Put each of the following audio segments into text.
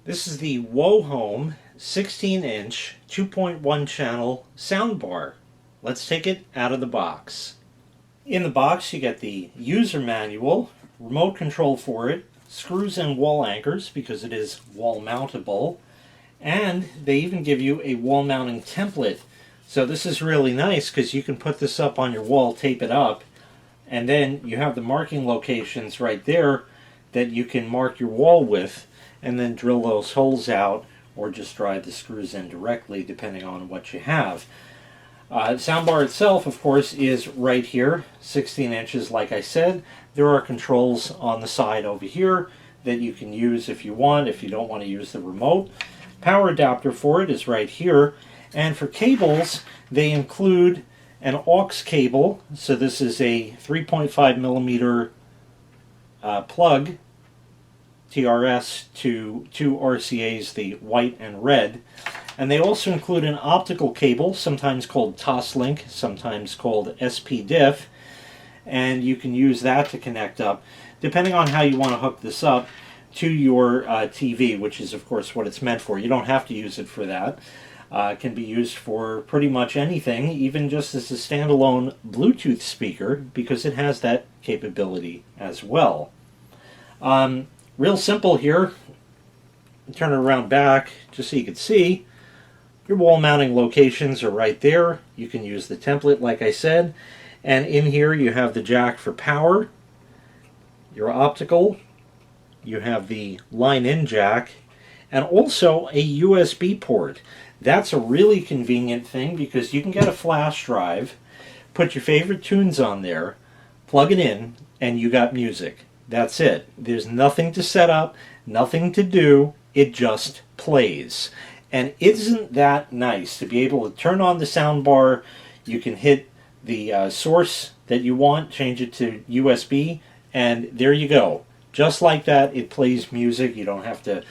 This is the WOHOME 16-inch 2.1 channel soundbar. Let's take it out of the box. In the box you get the user manual, remote control for it, screws and wall anchors because it is wall mountable, and they even give you a wall mounting template. So this is really nice because you can put this up on your wall, tape it up, and then you have the marking locations right there that you can mark your wall with, and then drill those holes out or just drive the screws in directly depending on what you have. Soundbar itself, of course, is right here, 16 inches like I said. There are controls on the side over here that you can use if you want, if you don't want to use the remote. Power adapter for it is right here. And for cables, they include an aux cable. So this is a 3.5 millimeter plug, TRS, to two RCAs, the white and red. And they also include an optical cable, sometimes called Toslink, sometimes called SPDIF, and you can use that to connect up, depending on how you want to hook this up, to your TV, which is of course what it's meant for. You don't have to use it for that. It can be used for pretty much anything, even just as a standalone Bluetooth speaker, because it has that capability as well. Real simple here. Turn it around back just so you can see. Your wall mounting locations are right there. You can use the template like I said. And in here you have the jack for power, your optical, you have the line-in jack, and also a USB port. That's a really convenient thing because you can get a flash drive, put your favorite tunes on there, plug it in, and you got music. That's it. There's nothing to set up, nothing to do. It just plays. And isn't that nice to be able to turn on the soundbar? You can hit the source that you want, change it to USB, and there you go. Just like that, it plays music. You don't have to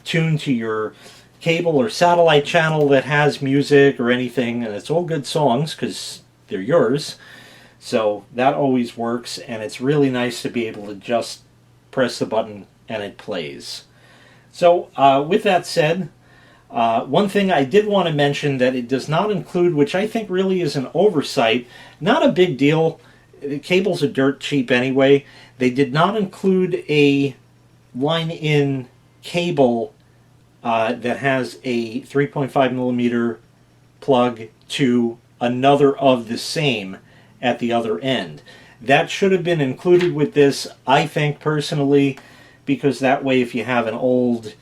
tune to your cable or satellite channel that has music or anything, and it's all good songs because they're yours. So that always works, and it's really nice to be able to just press the button and it plays. So with that said, one thing I did want to mention that it does not include, which I think really is an oversight, not a big deal, the cables are dirt cheap anyway, they did not include a line-in cable that has a 3.5 millimeter plug to another of the same at the other end. That should have been included with this, I think personally, because that way if you have an old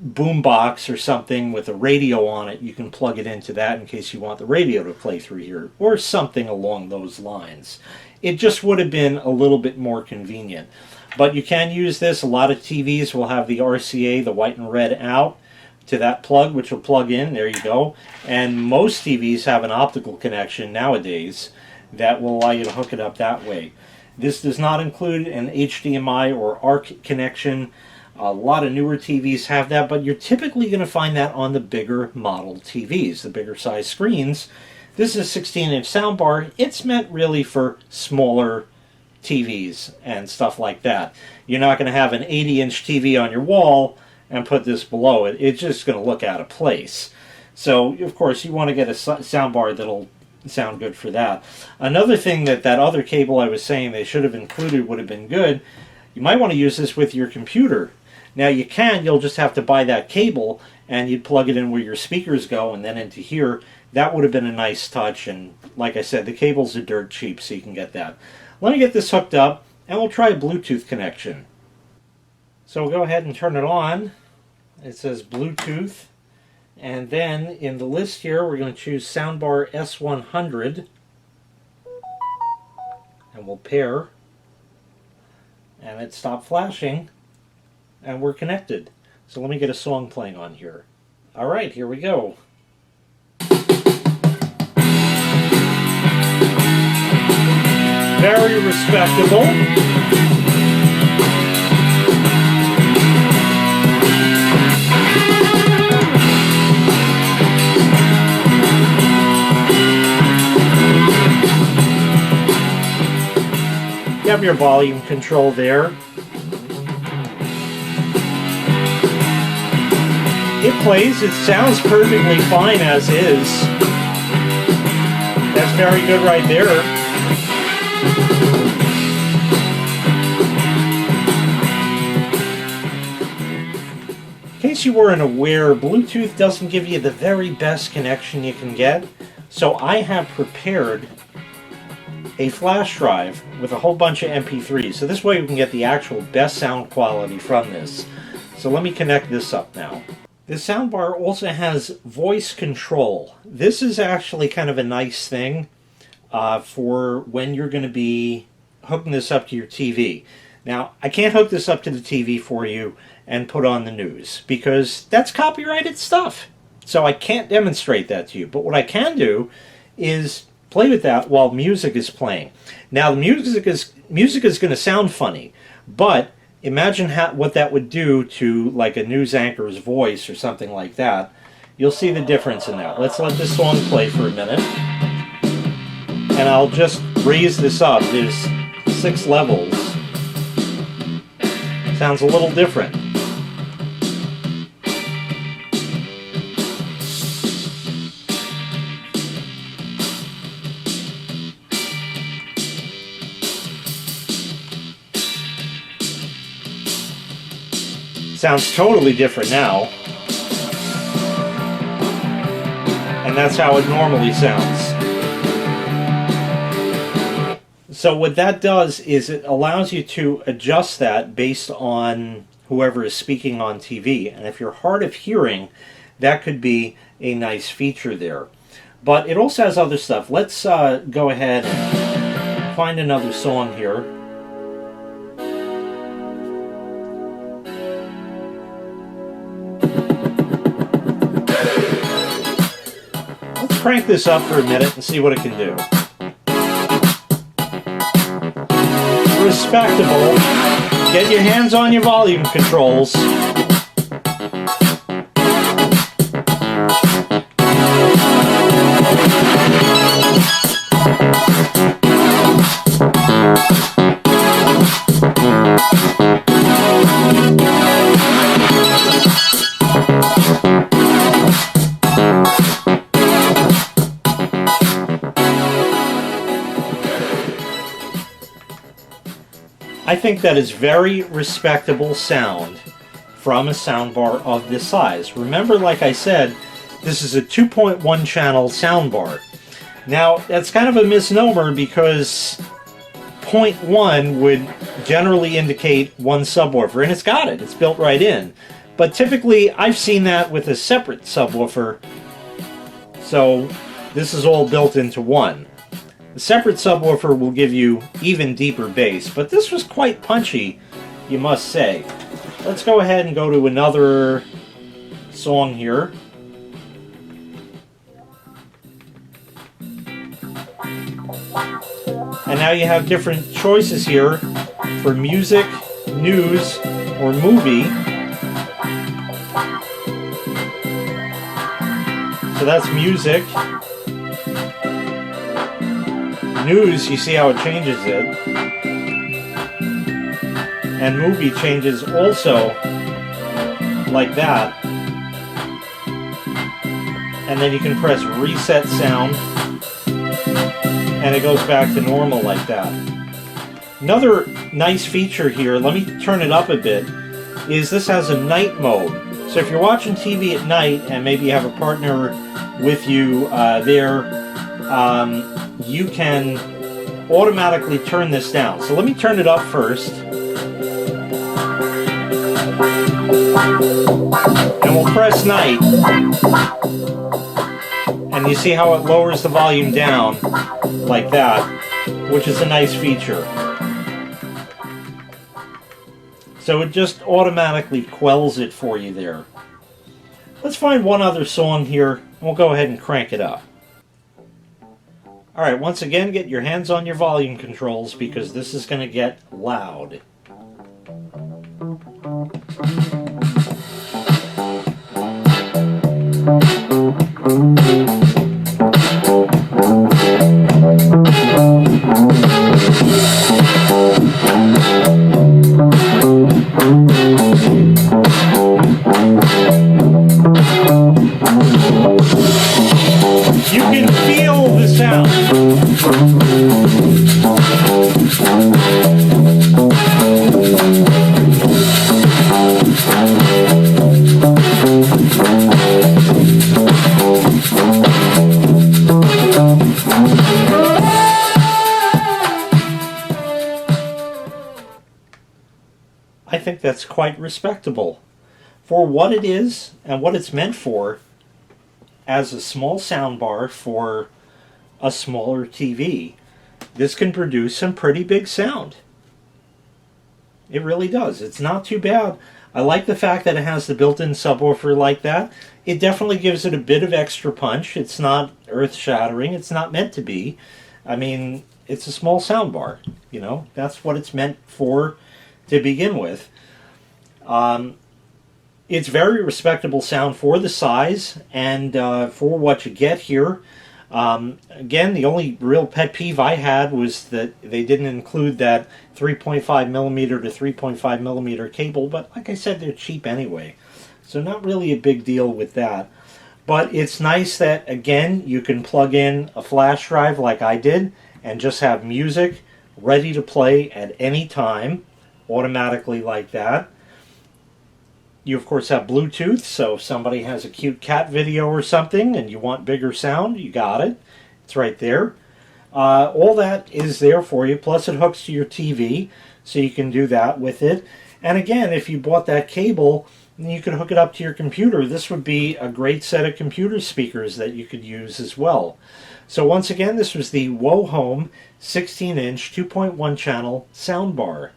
boombox or something with a radio on it, you can plug it into that in case you want the radio to play through here, or something along those lines. It just would have been a little bit more convenient. But you can use this. A lot of TVs will have the RCA, the white and red, out to that plug, which will plug in. There you go. And most TVs have an optical connection nowadays that will allow you to hook it up that way. This does not include an HDMI or ARC connection. A lot of newer TVs have that, but you're typically going to find that on the bigger model TVs, the bigger size screens. This is a 16-inch soundbar. It's meant really for smaller TVs and stuff like that. You're not going to have an 80-inch TV on your wall and put this below it. It's just going to look out of place. So, of course, you want to get a soundbar that'll sound good for that. Another thing that other cable I was saying they should have included would have been good, you might want to use this with your computer. Now you can, you'll just have to buy that cable and you'd plug it in where your speakers go and then into here. That would have been a nice touch, and like I said, the cables are dirt cheap, so you can get that. Let me get this hooked up and we'll try a Bluetooth connection. So we'll go ahead and turn it on. It says Bluetooth, and then in the list here we're going to choose Soundbar S100 and we'll pair, and it stopped flashing and we're connected. So let me get a song playing on here. Alright, here we go. Very respectable. You have your volume control there. It plays. It sounds perfectly fine as is. That's very good right there. In case you weren't aware, Bluetooth doesn't give you the very best connection you can get. So I have prepared a flash drive with a whole bunch of MP3s. So this way we can get the actual best sound quality from this. So let me connect this up now. This soundbar also has voice control. This is actually kind of a nice thing for when you're going to be hooking this up to your TV. Now, I can't hook this up to the TV for you and put on the news because that's copyrighted stuff. So I can't demonstrate that to you. But what I can do is play with that while music is playing. Now, the music is going to sound funny, but imagine what that would do to like a news anchor's voice or something like that. You'll see the difference in that. Let's let this song play for a minute. And I'll just raise this up. There's 6 levels. Sounds a little different. Sounds totally different now. And that's how it normally sounds. So what that does is it allows you to adjust that based on whoever is speaking on TV. And if you're hard of hearing, that could be a nice feature there. But it also has other stuff. Let's go ahead and find another song here. Let's crank this up for a minute and see what it can do. Respectable. Get your hands on your volume controls. I think that is very respectable sound from a soundbar of this size. Remember, like I said, this is a 2.1 channel soundbar. Now, that's kind of a misnomer because 0.1 would generally indicate one subwoofer, and it's got it. It's built right in. But typically, I've seen that with a separate subwoofer, so this is all built into one. The separate subwoofer will give you even deeper bass, but this was quite punchy, you must say. Let's go ahead and go to another song here. And now you have different choices here for music, news, or movie. So that's music. News, you see how it changes it. And movie changes also like that. And then you can press reset sound and it goes back to normal like that. Another nice feature here, let me turn it up a bit, is this has a night mode. So if you're watching TV at night and maybe you have a partner with you there, you can automatically turn this down. So let me turn it up first. And we'll press night. And you see how it lowers the volume down like that, which is a nice feature. So it just automatically quells it for you there. Let's find one other song here, and we'll go ahead and crank it up. Alright, once again, get your hands on your volume controls because this is going to get loud. that's quite respectable. For what it is and what it's meant for, as a small soundbar for a smaller TV, this can produce some pretty big sound. It really does. It's not too bad. I like the fact that it has the built-in subwoofer like that. It definitely gives it a bit of extra punch. It's not earth-shattering. It's not meant to be. I mean, it's a small soundbar. You know, that's what it's meant for to begin with. It's very respectable sound for the size and for what you get here. Again, the only real pet peeve I had was that they didn't include that 3.5 millimeter to 3.5 millimeter cable, but like I said, they're cheap anyway. So not really a big deal with that. But it's nice that, again, you can plug in a flash drive like I did and just have music ready to play at any time, automatically like that. You, of course, have Bluetooth, so if somebody has a cute cat video or something and you want bigger sound, you got it. It's right there. All that is there for you, plus it hooks to your TV, so you can do that with it. And again, if you bought that cable, you could hook it up to your computer. This would be a great set of computer speakers that you could use as well. So once again, this was the WOHOME 16-inch 2.1 channel soundbar.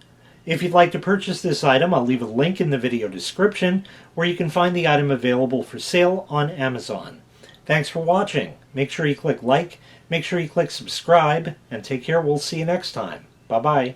If you'd like to purchase this item, I'll leave a link in the video description where you can find the item available for sale on Amazon. Thanks for watching. Make sure you click like, make sure you click subscribe, and take care. We'll see you next time. Bye-bye.